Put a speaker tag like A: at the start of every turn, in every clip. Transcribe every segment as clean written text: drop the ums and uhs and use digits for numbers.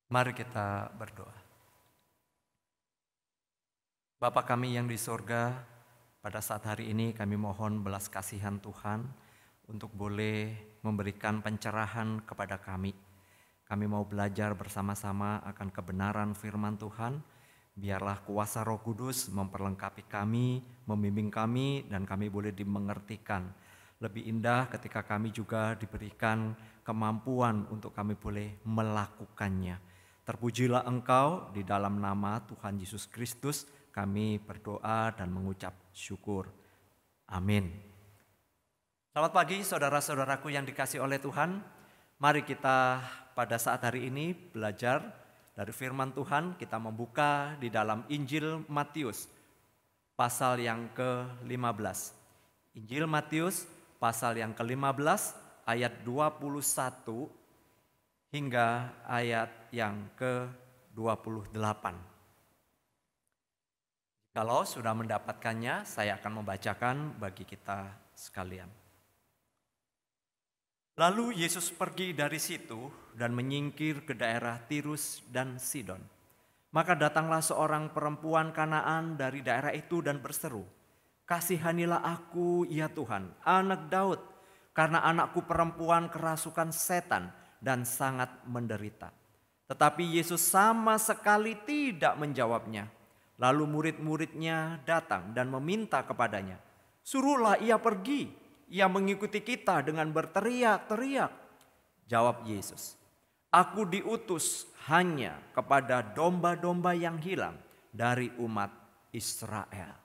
A: Mari kita berdoa. Bapa kami yang di sorga, pada saat hari ini kami mohon belas kasihan Tuhan untuk boleh memberikan pencerahan kepada kami. Kami mau belajar bersama-sama akan kebenaran firman Tuhan. Biarlah kuasa Roh Kudus memperlengkapi kami, membimbing kami, dan kami boleh dimengertikan. Lebih indah ketika kami juga diberikan kemampuan untuk kami boleh melakukannya. Terpujilah Engkau, di dalam nama Tuhan Yesus Kristus kami berdoa dan mengucap syukur. Amin. Selamat pagi saudara-saudaraku yang dikasihi oleh Tuhan. Mari kita pada saat hari ini belajar dari firman Tuhan. Kita membuka di dalam Injil Matius pasal yang ke-15. Injil Matius pasal yang ke-15 ayat 21 hingga ayat yang ke-28. Kalau sudah mendapatkannya, saya akan membacakan bagi kita sekalian. Lalu Yesus pergi dari situ dan menyingkir ke daerah Tirus dan Sidon. Maka datanglah seorang perempuan Kanaan dari daerah itu dan berseru, "Kasihanilah aku, ya Tuhan, anak Daud, karena anakku perempuan kerasukan setan dan sangat menderita." Tetapi Yesus sama sekali tidak menjawabnya. Lalu murid-muridnya datang dan meminta kepadanya, "Suruhlah ia pergi, ia mengikuti kita dengan berteriak-teriak." Jawab Yesus, "Aku diutus hanya kepada domba-domba yang hilang dari umat Israel."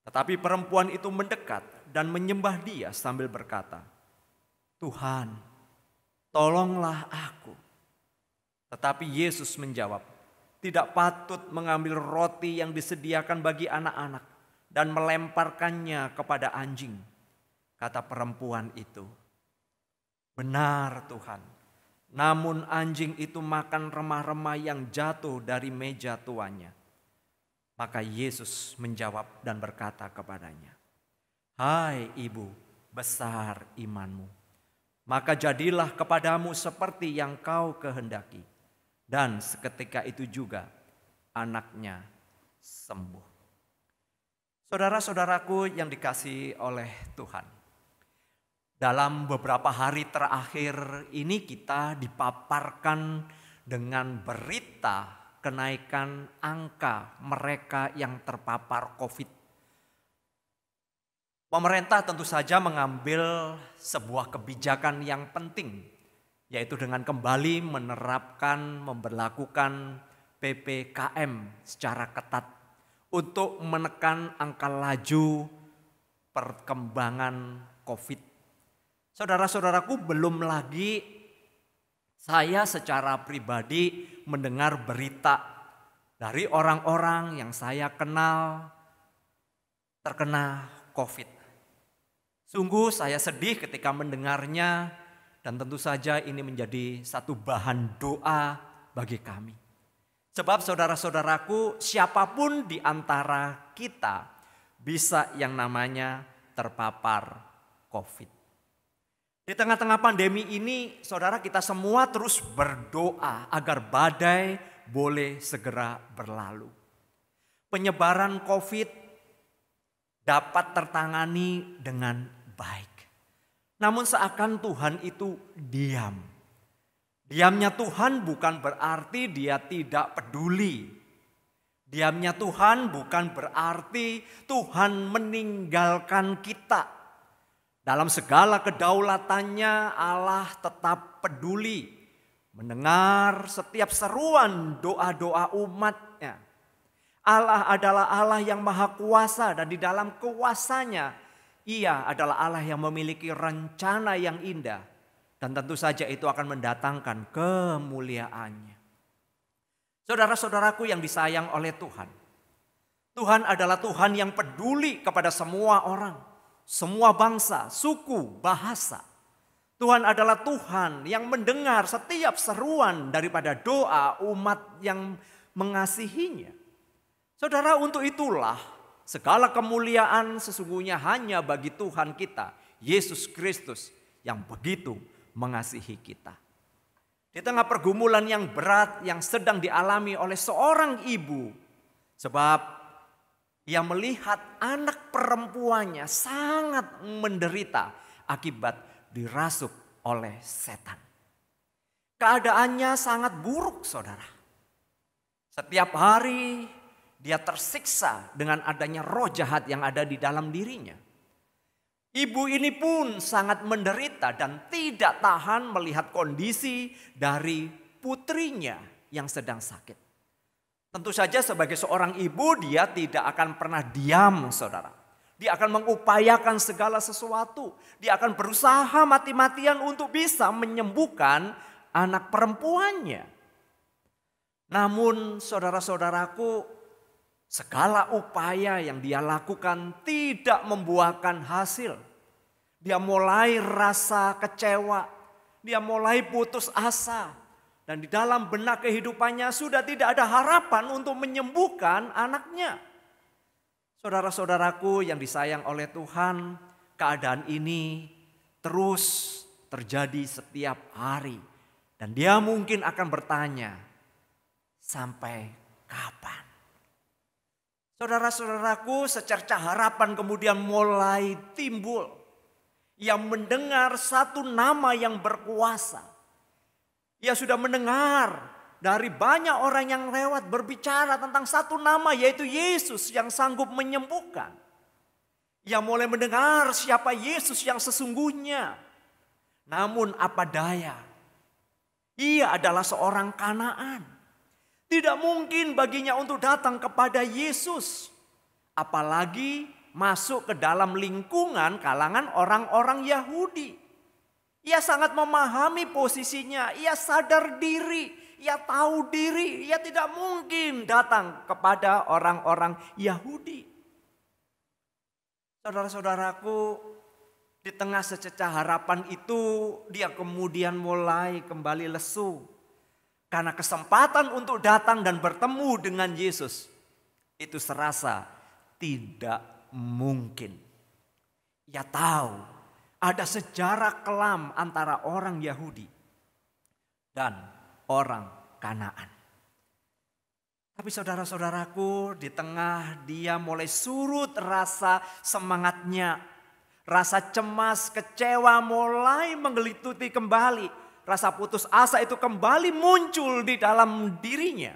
A: Tetapi perempuan itu mendekat dan menyembah dia sambil berkata, "Tuhan, tolonglah aku." Tetapi Yesus menjawab, "Tidak patut mengambil roti yang disediakan bagi anak-anak dan melemparkannya kepada anjing." Kata perempuan itu, "Benar Tuhan, namun anjing itu makan remah-remah yang jatuh dari meja tuannya." Maka Yesus menjawab dan berkata kepadanya, "Hai ibu, besar imanmu. Maka jadilah kepadamu seperti yang kau kehendaki." Dan seketika itu juga anaknya sembuh. Saudara-saudaraku yang dikasihi oleh Tuhan. Dalam beberapa hari terakhir ini kita dipaparkan dengan berita kenaikan angka mereka yang terpapar COVID. Pemerintah tentu saja mengambil sebuah kebijakan yang penting, yaitu dengan kembali memberlakukan PPKM secara ketat untuk menekan angka laju perkembangan COVID. Saudara-saudaraku, belum lagi saya secara pribadi mendengar berita dari orang-orang yang saya kenal terkena COVID. Sungguh saya sedih ketika mendengarnya. Dan tentu saja ini menjadi satu bahan doa bagi kami. Sebab saudara-saudaraku, siapapun di antara kita bisa yang namanya terpapar COVID. Di tengah-tengah pandemi ini, saudara, kita semua terus berdoa agar badai boleh segera berlalu. Penyebaran COVID dapat tertangani dengan baik. Namun seakan Tuhan itu diam. Diamnya Tuhan bukan berarti dia tidak peduli. Diamnya Tuhan bukan berarti Tuhan meninggalkan kita. Dalam segala kedaulatannya Allah tetap peduli. Mendengar setiap seruan doa-doa umatnya. Allah adalah Allah yang maha kuasa dan di dalam kuasanya Ia adalah Allah yang memiliki rencana yang indah. Dan tentu saja itu akan mendatangkan kemuliaannya. Saudara-saudaraku yang disayang oleh Tuhan. Tuhan adalah Tuhan yang peduli kepada semua orang. Semua bangsa, suku, bahasa. Tuhan adalah Tuhan yang mendengar setiap seruan daripada doa umat yang mengasihinya. Saudara, untuk itulah segala kemuliaan sesungguhnya hanya bagi Tuhan kita, Yesus Kristus, yang begitu mengasihi kita. Di tengah pergumulan yang berat yang sedang dialami oleh seorang ibu. Sebab ia melihat anak perempuannya sangat menderita akibat dirasuk oleh setan. Keadaannya sangat buruk, saudara. Setiap hari dia tersiksa dengan adanya roh jahat yang ada di dalam dirinya. Ibu ini pun sangat menderita dan tidak tahan melihat kondisi dari putrinya yang sedang sakit. Tentu saja sebagai seorang ibu dia tidak akan pernah diam, saudara. Dia akan mengupayakan segala sesuatu. Dia akan berusaha mati-matian untuk bisa menyembuhkan anak perempuannya. Namun saudara-saudaraku, segala upaya yang dia lakukan tidak membuahkan hasil. Dia mulai rasa kecewa, dia mulai putus asa. Dan di dalam benak kehidupannya sudah tidak ada harapan untuk menyembuhkan anaknya. Saudara-saudaraku yang disayang oleh Tuhan, keadaan ini terus terjadi setiap hari. Dan dia mungkin akan bertanya, sampai kapan? Saudara-saudaraku, secerca harapan kemudian mulai timbul. Ia mendengar satu nama yang berkuasa. Ia sudah mendengar dari banyak orang yang lewat berbicara tentang satu nama, yaitu Yesus yang sanggup menyembuhkan. Ia mulai mendengar siapa Yesus yang sesungguhnya. Namun apa daya, ia adalah seorang Kanaan. Tidak mungkin baginya untuk datang kepada Yesus. Apalagi masuk ke dalam lingkungan kalangan orang-orang Yahudi. Ia sangat memahami posisinya, ia sadar diri, ia tahu diri, ia tidak mungkin datang kepada orang-orang Yahudi. Saudara-saudaraku, di tengah sececah harapan itu dia kemudian mulai kembali lesu. Karena kesempatan untuk datang dan bertemu dengan Yesus itu serasa tidak mungkin. Ia tahu ada sejarah kelam antara orang Yahudi dan orang Kanaan. Tapi saudara-saudaraku, di tengah dia mulai surut rasa semangatnya. Rasa cemas, kecewa mulai menggelituti kembali. Rasa putus asa itu kembali muncul di dalam dirinya.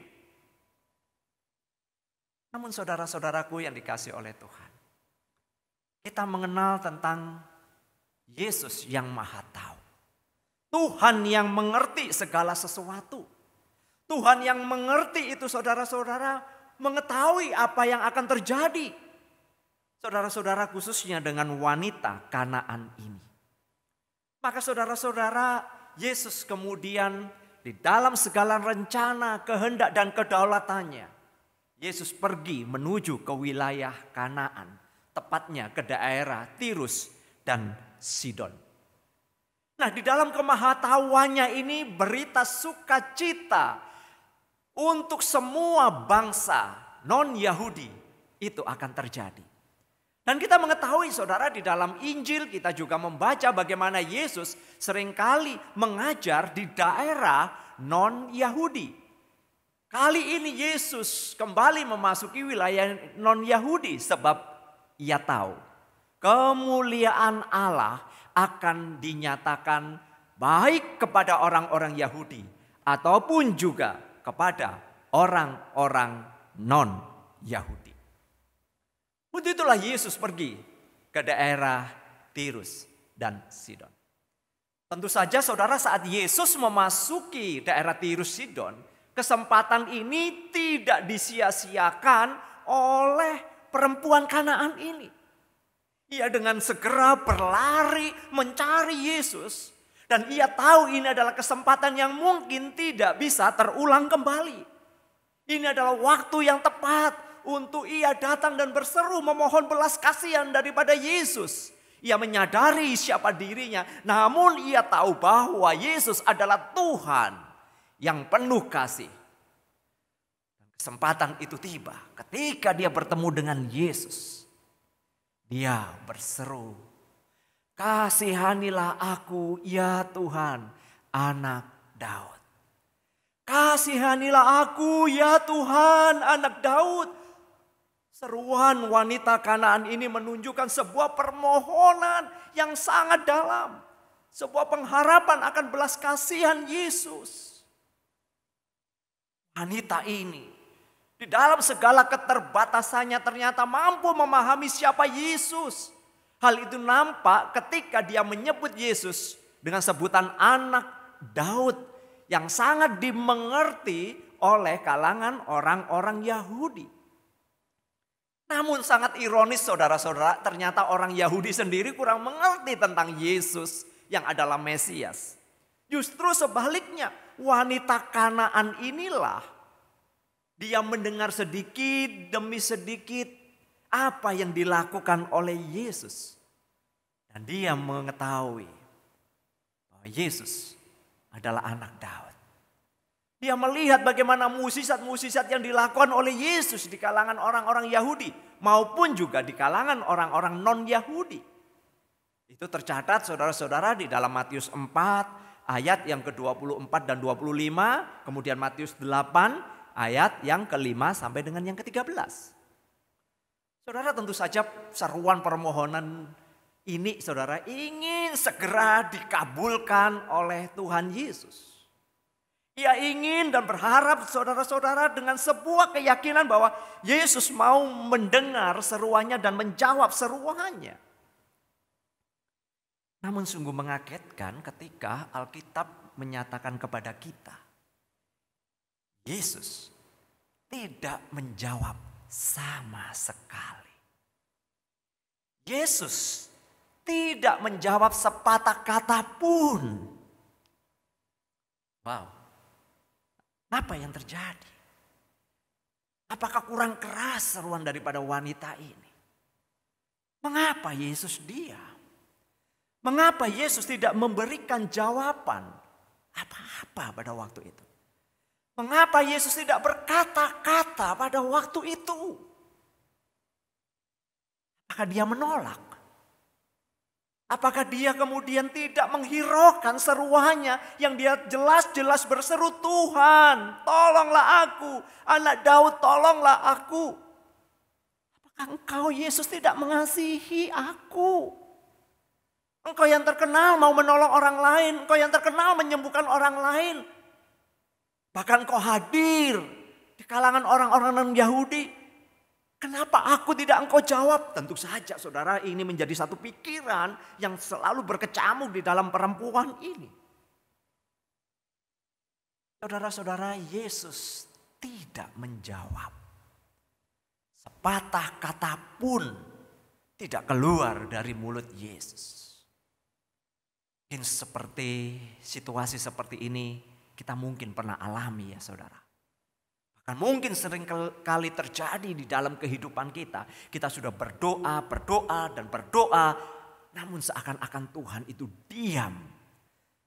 A: Namun saudara-saudaraku yang dikasihi oleh Tuhan, kita mengenal tentang Yesus yang Maha Tahu. Tuhan yang mengerti segala sesuatu. Tuhan yang mengerti itu saudara-saudara mengetahui apa yang akan terjadi. Saudara-saudara khususnya dengan wanita Kanaan ini. Maka saudara-saudara, Yesus kemudian di dalam segala rencana, kehendak dan kedaulatannya, Yesus pergi menuju ke wilayah Kanaan, tepatnya ke daerah Tirus dan Sidon. Nah, di dalam kemahatauannya ini berita sukacita untuk semua bangsa non-Yahudi itu akan terjadi. Dan kita mengetahui saudara di dalam Injil kita juga membaca bagaimana Yesus seringkali mengajar di daerah non-Yahudi. Kali ini Yesus kembali memasuki wilayah non-Yahudi sebab ia tahu kemuliaan Allah akan dinyatakan baik kepada orang-orang Yahudi ataupun juga kepada orang-orang non-Yahudi. Untuk itulah Yesus pergi ke daerah Tirus dan Sidon. Tentu saja saudara, saat Yesus memasuki daerah Tirus Sidon, kesempatan ini tidak disia-siakan oleh perempuan Kanaan ini. Ia dengan segera berlari mencari Yesus. Dan ia tahu ini adalah kesempatan yang mungkin tidak bisa terulang kembali. Ini adalah waktu yang tepat untuk ia datang dan berseru memohon belas kasihan daripada Yesus. Ia menyadari siapa dirinya, namun ia tahu bahwa Yesus adalah Tuhan yang penuh kasih. Kesempatan itu tiba ketika dia bertemu dengan Yesus. Dia berseru, "Kasihanilah aku ya Tuhan, anak Daud." "Kasihanilah aku ya Tuhan, anak Daud." Seruan wanita Kanaan ini menunjukkan sebuah permohonan yang sangat dalam. Sebuah pengharapan akan belas kasihan Yesus. Wanita ini di dalam segala keterbatasannya ternyata mampu memahami siapa Yesus. Hal itu nampak ketika dia menyebut Yesus dengan sebutan anak Daud yang sangat dimengerti oleh kalangan orang-orang Yahudi. Namun sangat ironis saudara-saudara, ternyata orang Yahudi sendiri kurang mengerti tentang Yesus yang adalah Mesias. Justru sebaliknya, wanita Kanaan inilah dia mendengar sedikit demi sedikit apa yang dilakukan oleh Yesus. Dan dia mengetahui bahwa Yesus adalah anak Daud. Dia melihat bagaimana mukjizat-mukjizat yang dilakukan oleh Yesus di kalangan orang-orang Yahudi maupun juga di kalangan orang-orang non-Yahudi. Itu tercatat saudara-saudara di dalam Matius 4 ayat yang ke-24 dan 25, kemudian Matius 8 ayat yang ke-5 sampai dengan yang ke-13. Saudara, tentu saja seruan permohonan ini saudara ingin segera dikabulkan oleh Tuhan Yesus. Ia ingin dan berharap saudara-saudara dengan sebuah keyakinan bahwa Yesus mau mendengar seruannya dan menjawab seruannya. Namun sungguh mengagetkan ketika Alkitab menyatakan kepada kita, Yesus tidak menjawab sama sekali. Yesus tidak menjawab sepatah kata pun. Wow. Apa yang terjadi? Apakah kurang keras seruan daripada wanita ini? Mengapa Yesus diam? Mengapa Yesus tidak memberikan jawaban apa-apa pada waktu itu? Mengapa Yesus tidak berkata-kata pada waktu itu? Apakah dia menolak? Apakah dia kemudian tidak menghiraukan seruannya yang dia jelas-jelas berseru, "Tuhan, tolonglah aku, anak Daud, tolonglah aku." Apakah engkau Yesus tidak mengasihi aku? Engkau yang terkenal mau menolong orang lain, engkau yang terkenal menyembuhkan orang lain. Bahkan engkau hadir di kalangan orang-orang non-Yahudi. Kenapa aku tidak engkau jawab? Tentu saja saudara, ini menjadi satu pikiran yang selalu berkecamuk di dalam perempuan ini. Saudara-saudara, Yesus tidak menjawab. Sepatah kata pun tidak keluar dari mulut Yesus. Mungkin seperti situasi seperti ini kita mungkin pernah alami ya saudara. Mungkin sering kali terjadi di dalam kehidupan kita. Kita sudah berdoa dan berdoa. Namun seakan-akan Tuhan itu diam.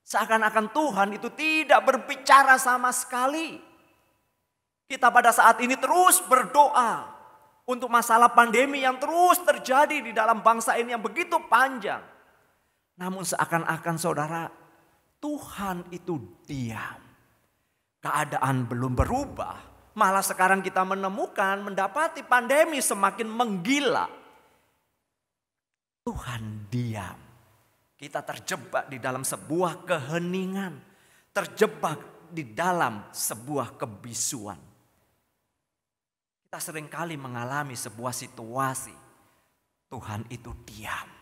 A: Seakan-akan Tuhan itu tidak berbicara sama sekali. Kita pada saat ini terus berdoa. Untuk masalah pandemi yang terus terjadi di dalam bangsa ini yang begitu panjang. Namun seakan-akan saudara, Tuhan itu diam. Keadaan belum berubah. Malah sekarang kita mendapati pandemi semakin menggila. Tuhan diam. Kita terjebak di dalam sebuah keheningan. Terjebak di dalam sebuah kebisuan. Kita seringkali mengalami sebuah situasi. Tuhan itu diam.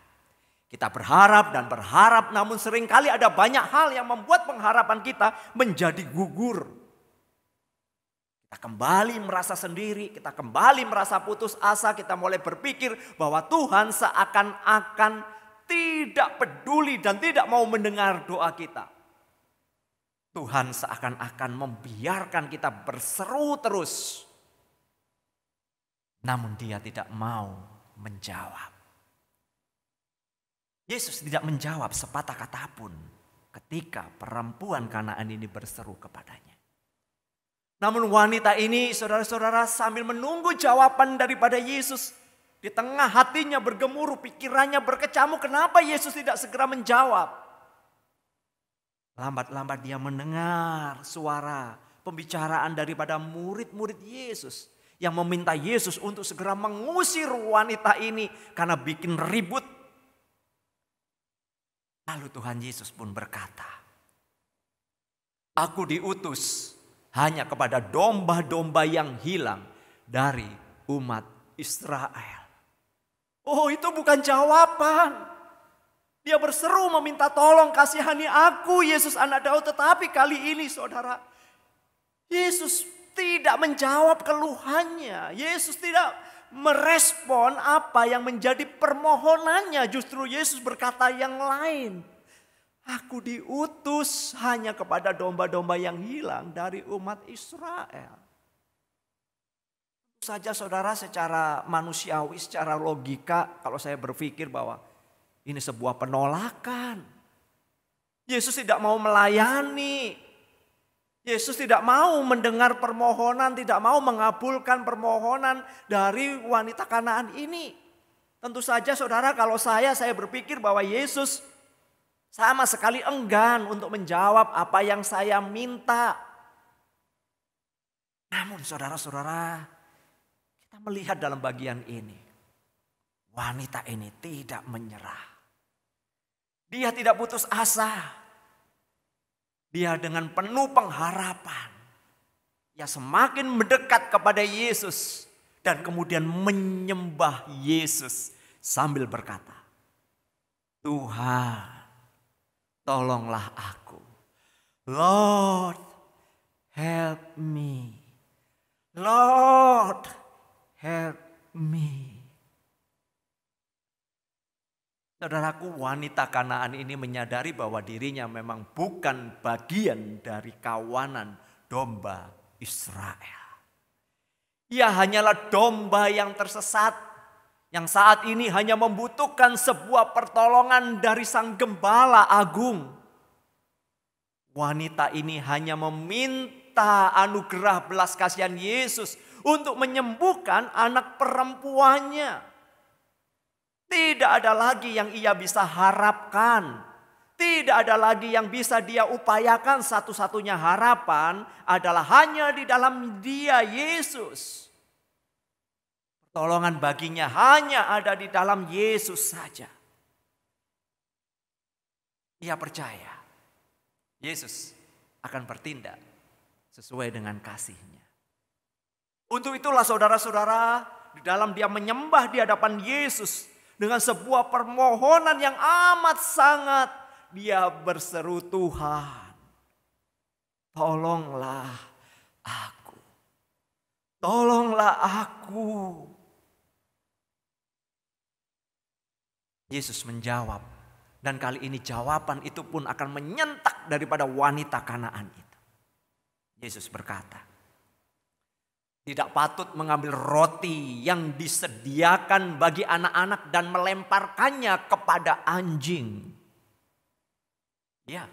A: Kita berharap dan berharap, namun seringkali ada banyak hal yang membuat pengharapan kita menjadi gugur. Kita kembali merasa sendiri, kita kembali merasa putus asa, kita mulai berpikir bahwa Tuhan seakan-akan tidak peduli dan tidak mau mendengar doa kita. Tuhan seakan-akan membiarkan kita berseru terus. Namun dia tidak mau menjawab. Yesus tidak menjawab sepatah kata pun ketika perempuan Kanaan ini berseru kepadanya. Namun wanita ini saudara-saudara sambil menunggu jawaban daripada Yesus. Di tengah hatinya bergemuruh, pikirannya berkecamuk. Kenapa Yesus tidak segera menjawab? Lambat-lambat dia mendengar suara pembicaraan daripada murid-murid Yesus yang meminta Yesus untuk segera mengusir wanita ini karena bikin ribut. Lalu Tuhan Yesus pun berkata, "Aku diutus hanya kepada domba-domba yang hilang dari umat Israel." Oh, itu bukan jawaban. Dia berseru meminta tolong, "Kasihani aku Yesus anak Daud." Tetapi kali ini saudara, Yesus tidak menjawab keluhannya. Yesus tidak merespon apa yang menjadi permohonannya. Justru Yesus berkata yang lain. "Aku diutus hanya kepada domba-domba yang hilang dari umat Israel." Tentu saja saudara, secara manusiawi, secara logika, kalau saya berpikir bahwa ini sebuah penolakan. Yesus tidak mau melayani. Yesus tidak mau mendengar permohonan, tidak mau mengabulkan permohonan dari wanita Kanaan ini. Tentu saja saudara, kalau saya berpikir bahwa Yesus sama sekali enggan untuk menjawab apa yang saya minta. Namun saudara-saudara, kita melihat dalam bagian ini, wanita ini tidak menyerah. Dia tidak putus asa. Dia dengan penuh pengharapan. Dia semakin mendekat kepada Yesus. Dan kemudian menyembah Yesus sambil berkata, "Tuhan, tolonglah aku. Lord, help me. Lord, help me." Saudaraku, wanita Kanaan ini menyadari bahwa dirinya memang bukan bagian dari kawanan domba Israel. Ia hanyalah domba yang tersesat, yang saat ini hanya membutuhkan sebuah pertolongan dari Sang Gembala Agung. Wanita ini hanya meminta anugerah belas kasihan Yesus untuk menyembuhkan anak perempuannya. Tidak ada lagi yang ia bisa harapkan. Tidak ada lagi yang bisa dia upayakan. Satu-satunya harapan adalah hanya di dalam Dia, Yesus. Pertolongan baginya hanya ada di dalam Yesus saja. Ia percaya Yesus akan bertindak sesuai dengan kasih-Nya. Untuk itulah saudara-saudara, di dalam dia menyembah di hadapan Yesus, dengan sebuah permohonan yang amat sangat, dia berseru, "Tuhan, tolonglah aku. Tolonglah aku." Yesus menjawab, dan kali ini jawaban itu pun akan menyentak daripada wanita Kanaan itu. Yesus berkata, "Tidak patut mengambil roti yang disediakan bagi anak-anak dan melemparkannya kepada anjing." Ya,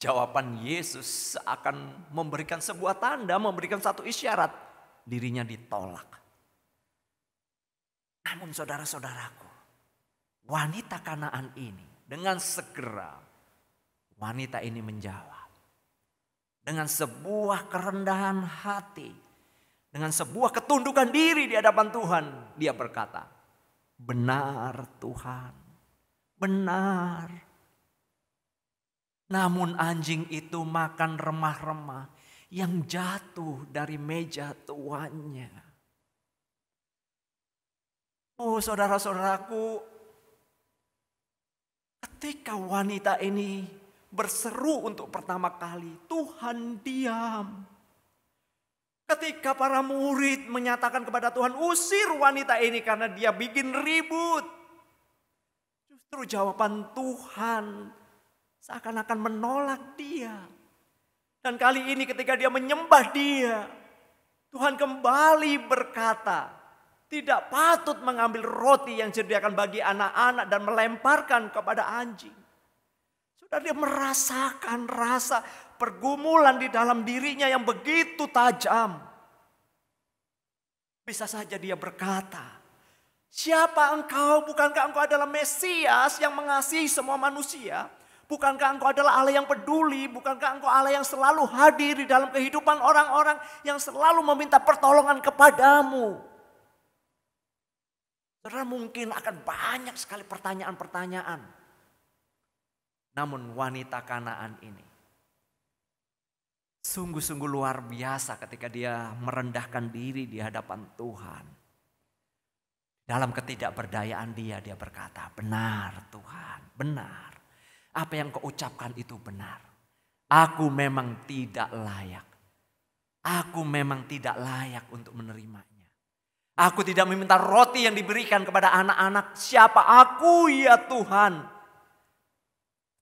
A: jawaban Yesus akan memberikan sebuah tanda, memberikan satu isyarat. Dirinya ditolak. Namun saudara-saudaraku, wanita Kanaan ini dengan segera, wanita ini menjawab. Dengan sebuah kerendahan hati, dengan sebuah ketundukan diri di hadapan Tuhan, dia berkata, "Benar Tuhan, benar." Namun anjing itu makan remah-remah yang jatuh dari meja tuannya. Oh saudara-saudaraku, ketika wanita ini berseru untuk pertama kali, Tuhan diam. Ketika para murid menyatakan kepada Tuhan, "Usir wanita ini karena dia bikin ribut." Justru jawaban Tuhan seakan-akan menolak dia. Dan kali ini ketika dia menyembah dia, Tuhan kembali berkata, "Tidak patut mengambil roti yang disediakan bagi anak-anak dan melemparkan kepada anjing." Sudah dia merasakan rasa pergumulan di dalam dirinya yang begitu tajam. Bisa saja dia berkata, "Siapa engkau? Bukankah engkau adalah Mesias yang mengasihi semua manusia?" Bukankah Engkau adalah Allah yang peduli? Bukankah Engkau Allah yang selalu hadir di dalam kehidupan orang-orang yang selalu meminta pertolongan kepadamu? Saudara, mungkin akan banyak sekali pertanyaan-pertanyaan. Namun wanita Kanaan ini sungguh-sungguh luar biasa ketika dia merendahkan diri di hadapan Tuhan. Dalam ketidakberdayaan dia berkata, benar Tuhan, benar. Apa yang kau ucapkan itu benar. Aku memang tidak layak. Aku memang tidak layak untuk menerimanya. Aku tidak meminta roti yang diberikan kepada anak-anak. Siapa aku ya Tuhan?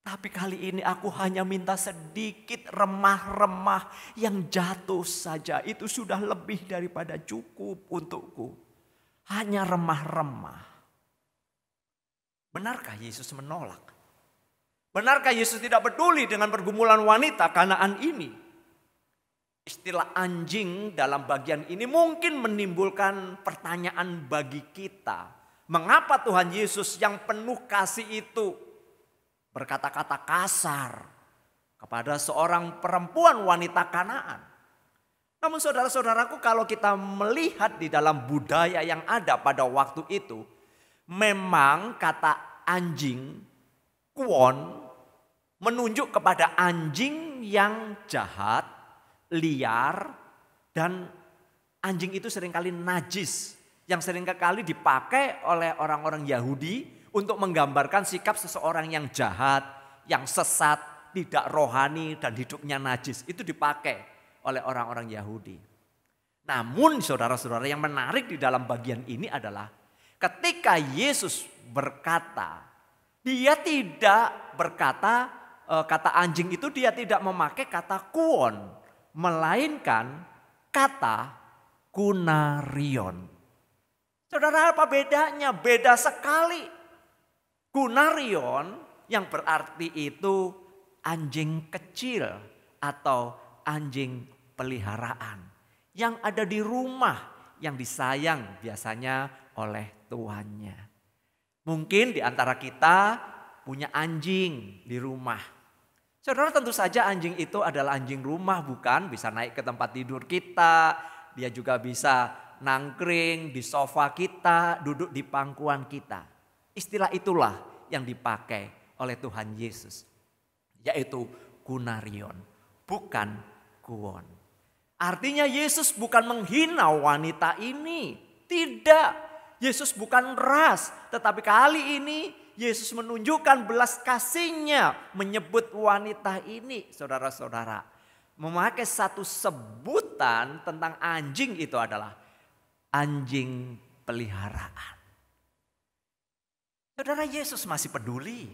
A: Tapi kali ini aku hanya minta sedikit remah-remah yang jatuh saja. Itu sudah lebih daripada cukup untukku. Hanya remah-remah. Benarkah Yesus menolak? Benarkah Yesus tidak peduli dengan pergumulan wanita Kanaan ini? Istilah anjing dalam bagian ini mungkin menimbulkan pertanyaan bagi kita. Mengapa Tuhan Yesus yang penuh kasih itu berkata-kata kasar kepada seorang perempuan wanita Kanaan? Namun saudara-saudaraku, kalau kita melihat di dalam budaya yang ada pada waktu itu, memang kata anjing, kuon, menunjuk kepada anjing yang jahat, liar, dan anjing itu seringkali najis. Yang seringkali dipakai oleh orang-orang Yahudi untuk menggambarkan sikap seseorang yang jahat, yang sesat, tidak rohani, dan hidupnya najis. Itu dipakai oleh orang-orang Yahudi. Namun saudara-saudara, yang menarik di dalam bagian ini adalah ketika Yesus berkata, dia tidak berkata kata anjing itu, dia tidak memakai kata kuon, melainkan kata kunarion. Saudara, apa bedanya? Beda sekali. Kunarion yang berarti itu anjing kecil atau anjing peliharaan yang ada di rumah, yang disayang biasanya oleh tuannya. Mungkin di antara kita punya anjing di rumah. Saudara, tentu saja anjing itu adalah anjing rumah, bukan? Bisa naik ke tempat tidur kita, dia juga bisa nangkring di sofa kita, duduk di pangkuan kita. Istilah itulah yang dipakai oleh Tuhan Yesus, yaitu kunarion, bukan kuon. Artinya Yesus bukan menghina wanita ini, tidak. Yesus bukan ras, tetapi kali ini Yesus menunjukkan belas kasihnya menyebut wanita ini, saudara-saudara. Memakai satu sebutan tentang anjing itu adalah anjing peliharaan. Saudara, Yesus masih peduli.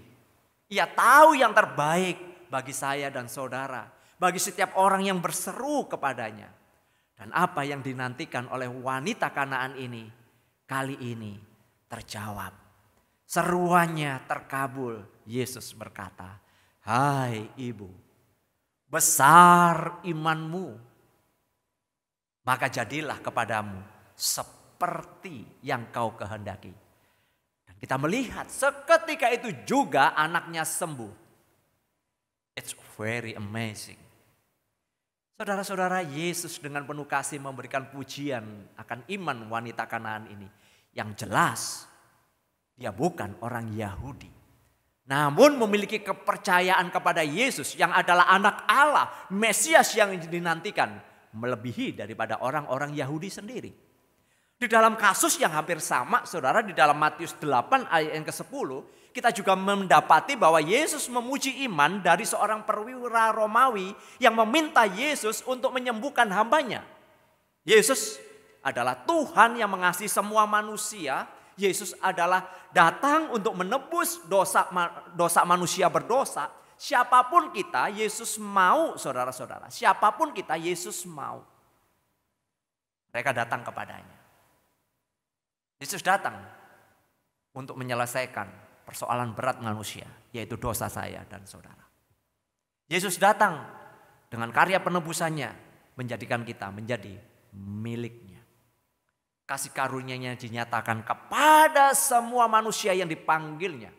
A: Ia tahu yang terbaik bagi saya dan saudara. Bagi setiap orang yang berseru kepadanya. Dan apa yang dinantikan oleh wanita Kanaan ini kali ini terjawab. Seruannya terkabul. Yesus berkata, hai ibu, besar imanmu. Maka jadilah kepadamu seperti yang kau kehendaki. Dan kita melihat seketika itu juga anaknya sembuh. It's very amazing. Saudara-saudara, Yesus dengan penuh kasih memberikan pujian akan iman wanita Kanaan ini. Yang jelas, dia bukan orang Yahudi. Namun memiliki kepercayaan kepada Yesus yang adalah anak Allah, Mesias yang dinantikan, melebihi daripada orang-orang Yahudi sendiri. Di dalam kasus yang hampir sama, saudara, di dalam Matius 8 ayat yang ke-10, kita juga mendapati bahwa Yesus memuji iman dari seorang perwira Romawi yang meminta Yesus untuk menyembuhkan hambanya. Yesus adalah Tuhan yang mengasihi semua manusia. Yesus adalah datang untuk menebus dosa manusia berdosa. Siapapun kita, Yesus mau, saudara-saudara. Siapapun kita, Yesus mau. Mereka datang kepadanya. Yesus datang untuk menyelesaikan persoalan berat manusia, yaitu dosa saya dan saudara. Yesus datang dengan karya penebusannya, menjadikan kita menjadi miliknya. Kasih karunia-Nya dinyatakan kepada semua manusia yang dipanggilnya.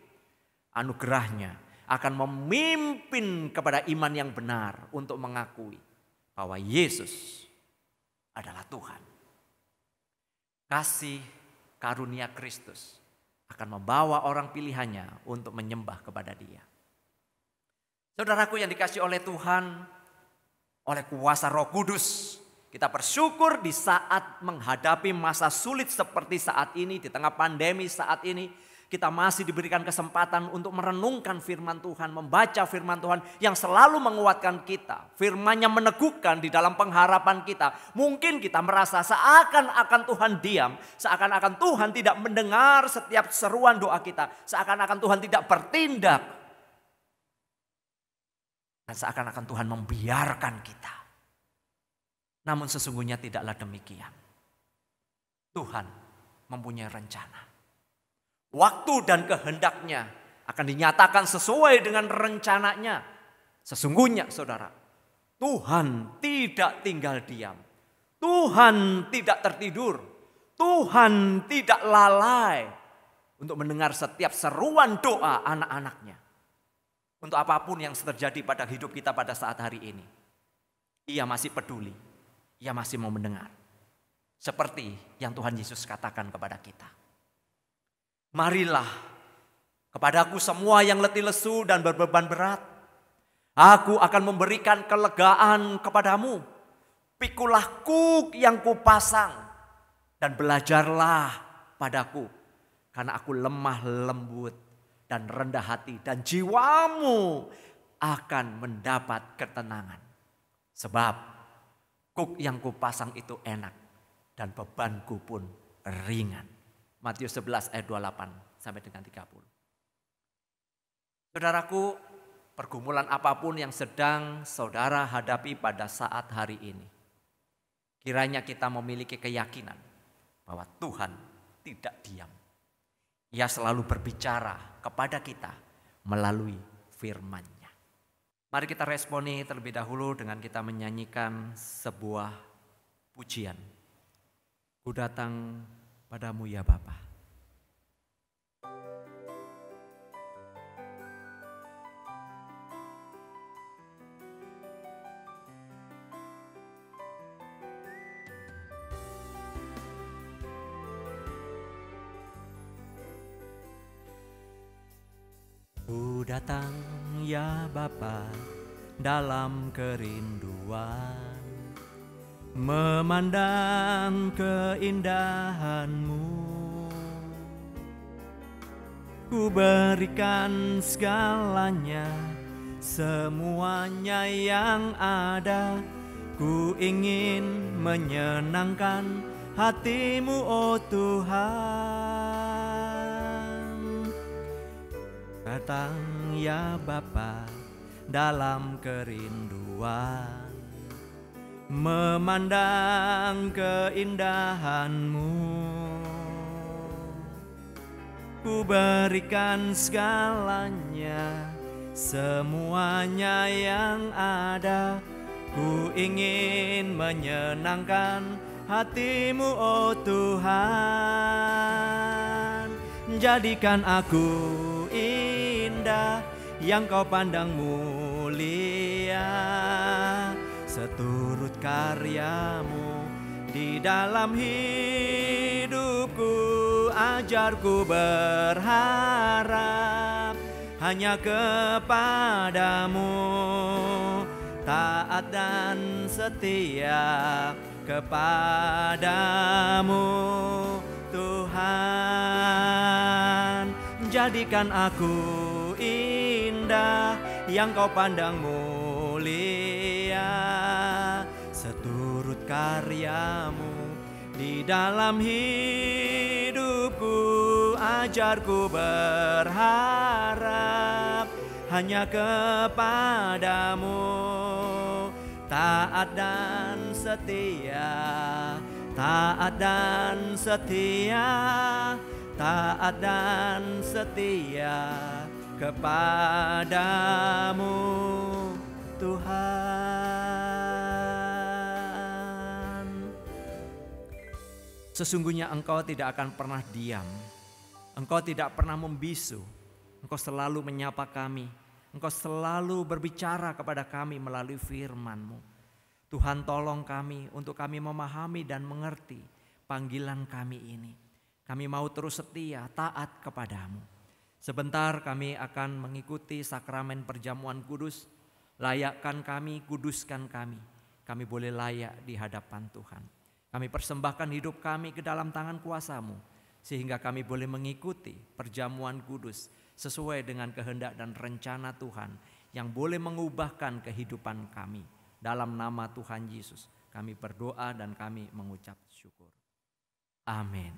A: Anugerahnya akan memimpin kepada iman yang benar untuk mengakui bahwa Yesus adalah Tuhan. Kasih karunia Kristus akan membawa orang pilihannya untuk menyembah kepada Dia. Saudaraku yang dikasihi oleh Tuhan, oleh kuasa Roh Kudus, kita bersyukur di saat menghadapi masa sulit seperti saat ini, di tengah pandemi saat ini, kita masih diberikan kesempatan untuk merenungkan firman Tuhan, membaca firman Tuhan yang selalu menguatkan kita. Firman-Nya meneguhkan di dalam pengharapan kita. Mungkin kita merasa seakan-akan Tuhan diam, seakan-akan Tuhan tidak mendengar setiap seruan doa kita, seakan-akan Tuhan tidak bertindak, dan seakan-akan Tuhan membiarkan kita. Namun sesungguhnya tidaklah demikian. Tuhan mempunyai rencana. Waktu dan kehendaknya akan dinyatakan sesuai dengan rencananya. Sesungguhnya saudara, Tuhan tidak tinggal diam. Tuhan tidak tertidur. Tuhan tidak lalai untuk mendengar setiap seruan doa anak-anaknya. Untuk apapun yang terjadi pada hidup kita pada saat hari ini, Ia masih peduli. Ia masih mau mendengar. Seperti yang Tuhan Yesus katakan kepada kita. Marilah kepadaku semua yang letih lesu dan berbeban berat. Aku akan memberikan kelegaan kepadamu. Pikulah kuk yang kupasang dan belajarlah padaku. Karena aku lemah lembut dan rendah hati dan jiwamu akan mendapat ketenangan. Sebab kuk yang kupasang itu enak dan bebanku pun ringan. Matius 11 ayat 28 sampai dengan 30. Saudaraku, pergumulan apapun yang sedang saudara hadapi pada saat hari ini, kiranya kita memiliki keyakinan bahwa Tuhan tidak diam. Ia selalu berbicara kepada kita melalui firman-Nya. Mari kita responi terlebih dahulu dengan kita menyanyikan sebuah pujian. Ku datang padamu ya Bapa. Ku datang ya Bapa dalam kerinduan, memandang keindahan-Mu. Ku berikan segalanya, semuanya yang ada. Ku ingin menyenangkan hati-Mu, oh Tuhan. Datang ya Bapa dalam kerinduan, memandang keindahan-Mu. Ku berikan segalanya, semuanya yang ada. Ku ingin menyenangkan hati-Mu, oh Tuhan. Jadikan aku indah yang Kau pandang mulia, seturut karya-Mu di dalam hidupku. Ajarku berharap hanya kepadamu, taat dan setia kepadamu Tuhan. Jadikan aku indah yang Kau pandang mulia, seturut karya-Mu di dalam hidupku. Ajarku berharap hanya kepadamu, taat dan setia, taat dan setia, taat dan setia kepadamu Tuhan. Sesungguhnya Engkau tidak akan pernah diam. Engkau tidak pernah membisu. Engkau selalu menyapa kami Engkau selalu berbicara kepada kami melalui firman-Mu. Tuhan, tolong kami untuk kami memahami dan mengerti panggilan kami ini. Kami mau terus setia, taat kepadamu. Sebentar kami akan mengikuti sakramen perjamuan kudus. Layakkan kami, kuduskan kami. Kami boleh layak di hadapan Tuhan. Kami persembahkan hidup kami ke dalam tangan kuasa-Mu, sehingga kami boleh mengikuti perjamuan kudus sesuai dengan kehendak dan rencana Tuhan yang boleh mengubahkan kehidupan kami. Dalam nama Tuhan Yesus kami berdoa dan kami mengucap syukur. Amin.